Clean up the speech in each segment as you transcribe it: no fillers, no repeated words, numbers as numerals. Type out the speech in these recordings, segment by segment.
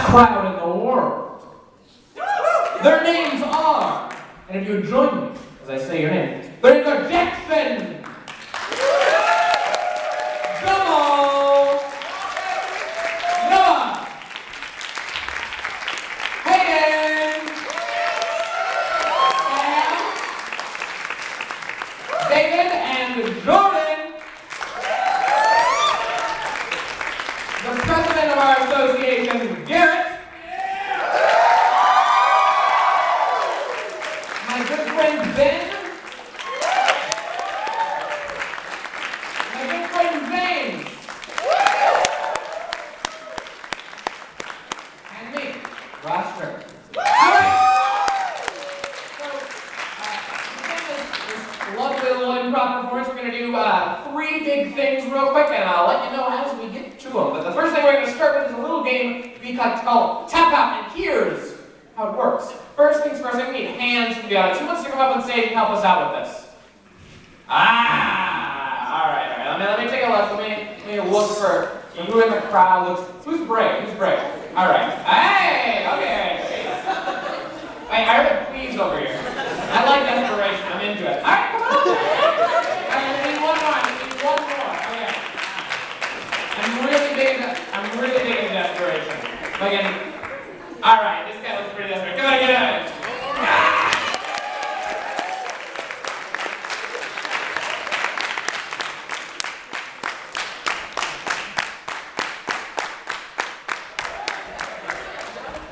crowd in the world. Their names are, and if you would join me as I say your name, their names are Jackson, Jamal, Noah, Hayden, Sam, David, and Jordan. The president of our association, Garrett. My good friend Ben. My good friend James. And me, Roster. Alright! So, this lovely little improv performance, we're going to do 3 big things real quick, and I'll let you know as we get to them. But the first thing we're going to start with is a little game we like to call Tap Out, and here's how it works. First things first, we need hands from the audience. Who wants to come up on stage and help us out with this? Alright. Let me take a look. Let me look for who in the crowd looks. Who's brave? Alright. Hey! Okay. Wait, I heard a please over here. I like desperation. I'm into it. Alright, come on. I need one more. Okay. I'm really big into desperation. Alright, this guy looks pretty desperate. Come on, get out of it.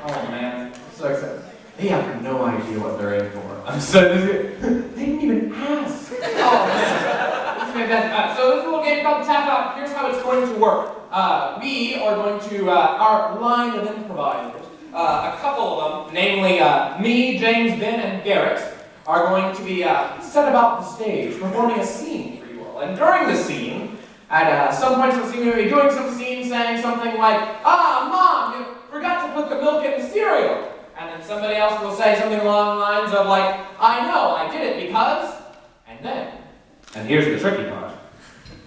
Oh man, I'm so excited. They have no idea what they're in for. I'm so they didn't even ask. Oh man, this is fantastic. So this little game called Tap Out. Here's how it's going to work. We are going to our line of improvisers. A couple of them, namely me, James, Ben, and Garrett, are going to be set about the stage, performing a scene for you all. And during the scene, at some points in the scene, we'll be doing some scene saying something like, Mom, you forgot to put the milk in the cereal. And then somebody else will say something along the lines of like, I know, I did it because, and then. And here's the tricky part.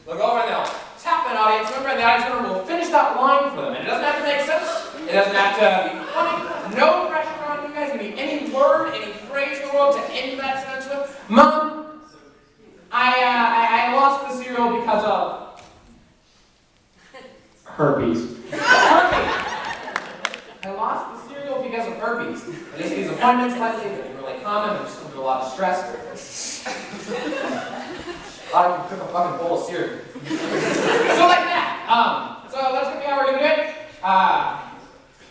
Look over and they'll tap an audience member, and the audience member will finish that line for them. And it doesn't have to make sense. It doesn't have to be funny. No pressure on you guys. It can be any word, any phrase in the world to end that sentence with. Mom, I lost the cereal because of herpes. I lost the cereal because of herpes. These appointments lately have been really common. I'm just under a lot of stress. A lot of people cook a fucking bowl of cereal. So like that. So that's gonna be how we're gonna do it.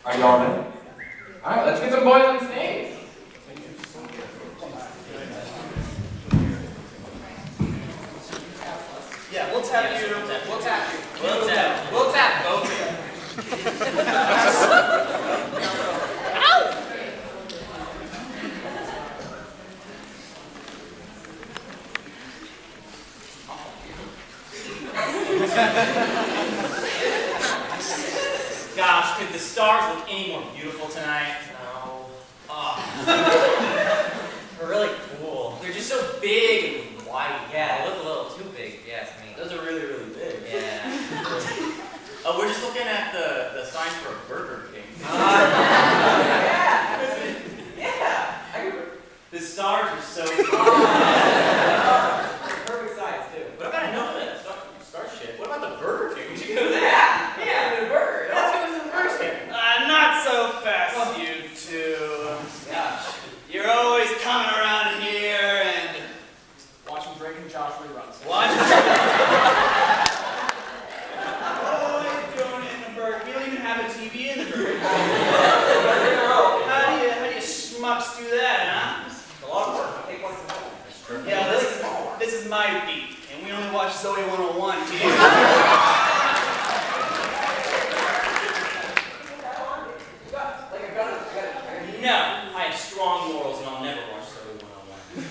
Are you all ready? Alright, let's get some boys on stage. Yeah, we'll tap you. We'll tap you. We'll tap both of you. Ow! Gosh, could the stars look any more beautiful tonight? No. Oh. They're really cool. They're just so big and white. Yeah, they look a little too big, yes, I mean. Those are really, really big. Yeah. We're just looking at the signs for a Burger King. Yeah. The stars are so Perfect size, too. But I've got to know that star shit. What about the Burger King? We should go there. Yeah, the burger. Let's go to the Burger King. Not so fast, you two. Gosh. You're always coming around here and Watching Drake and Josh reruns. watching. What are you doing in the Burger? We don't even have a TV in the Burger King. How do you schmucks do that, huh? It's a lot of work. Take one from home. Yeah, this is my beat, and we only watch Zoe 101 TV. No, I have strong morals and I'll never watch Zoe 101.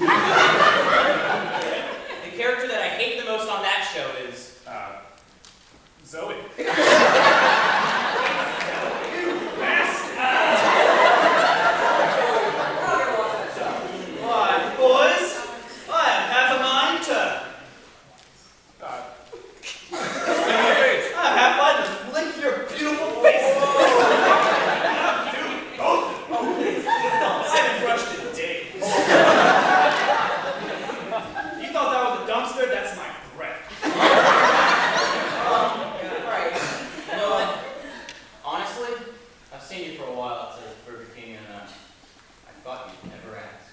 The character that I hate the most on that show is, Zoe. What, boys? I have half a mind to... I have half a mind to lick your beautiful face. seen you for a while at Burger King, and I thought you'd never ask.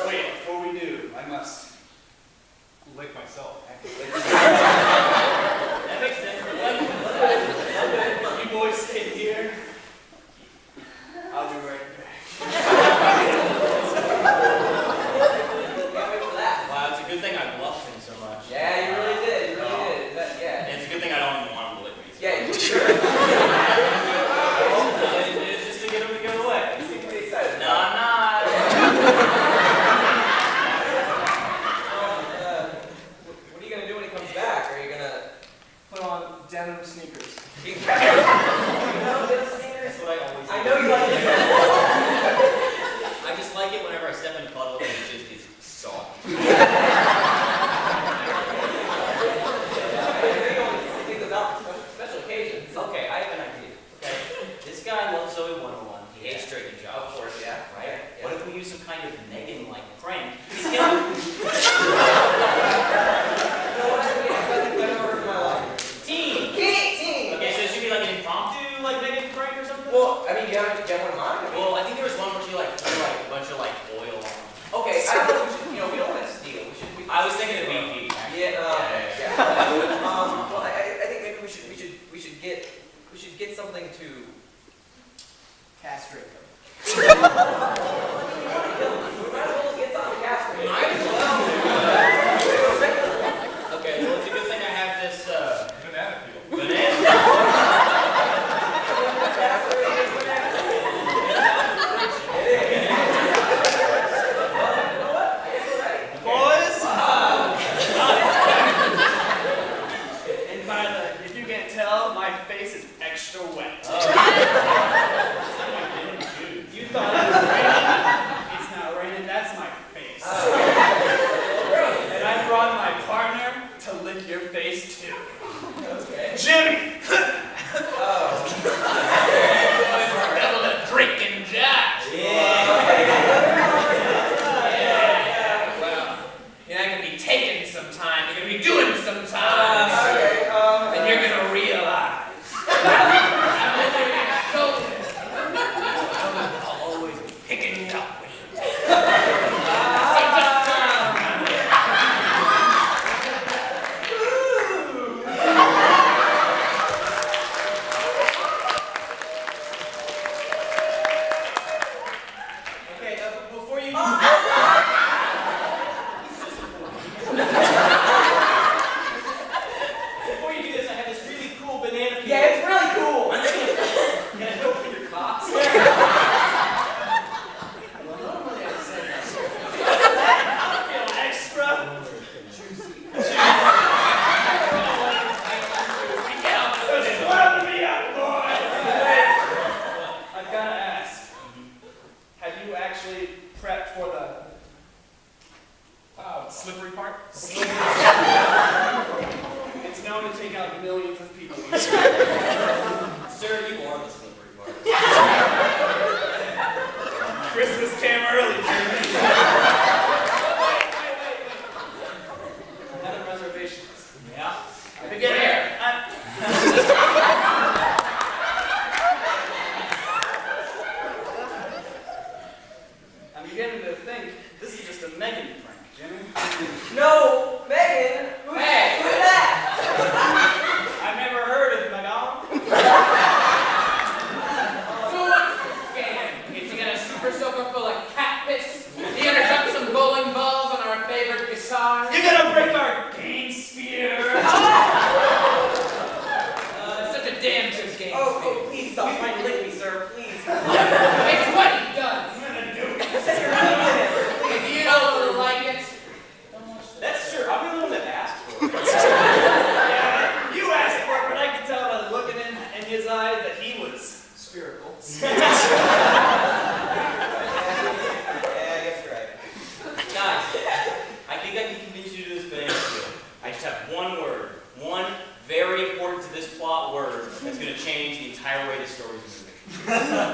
Wait, before we do, I must lick myself. That makes sense. You boys stay here. I'll be right back. Can't wait for that. Wow, it's a good thing I bluffed him so much. Yeah, you really did. You really did. Yeah. And it's a good thing I don't even want him to lick me. Yeah, you sure. It's just to get him to go away. You seem to be excited. No, I'm not. What are you gonna do when he comes back? Are you gonna Put on denim sneakers. You know this sneakers? That's what I always do. I know you like it. I just like it whenever I step in puddle and it just is soft. I think those out for special occasions. Okay, I have an idea. Okay, this guy loves Zoe 101. He hates straightening jobs. Of course, yeah. Right? Yeah. What if we use some kind of Megan-like prank? You know what? I think I've never heard in my life. Team! Team! Okay, so it should be like an impromptu, like Megan prank or something? Well, I mean, you have one in mind? Well, I think there was one where she like put like a bunch of like oil on. Okay, I don't know if we should, we don't want to steal. I was thinking of BP. Yeah, Yeah. well, I think maybe we should get something to Castrate them. we might as well get something to castrate. Might as well. Okay, well it's a good thing I have this Banana peel. banana. Boys! And by the, if you can't tell, my face is extra wet. You thought it was raining? It's not raining, that's my face. And I brought my partner to lick your face too. Okay. Jimmy! Double a drink and jive. Well, you're not gonna be taking some time, you're gonna be doing some time. And you're gonna realize. I'll always be picking up with you. Okay, before you... Before you do this, I have this really cool banana peel. Yeah, it's really cool. Can I open your cocks? I feel extra juicy. Swell me up, boy! I've got to ask, have you actually prepped for the slippery part? It's known to take out millions of people. Sir, you are the slippery part. Christmas came early, Jimmy. Wait. Other reservations. Yeah. Begin here. I'm beginning to think this is just a Megan prank, Jimmy. No, Megan. Hey. Who's that? I've never heard of Megan. So what's this game? Is he gonna super soaker full of cat piss? Is he gonna dump some bowling balls on our favorite guitar? You're gonna break our game sphere. It's such a damn good game. Oh, please stop trying to lick me, sir. Please. It's what he does. I'm gonna do it. You said you're really good at it. If you don't like it, That's true. I'm the one that asked for it. Yeah, you asked for it, but I could tell by looking in his eyes that he was spherical. Yeah, I guess you're right. Guys, I think I can convince you to do this banana peel. I just have one word. One very important to this plot word that's going to change the entire way the story's moving.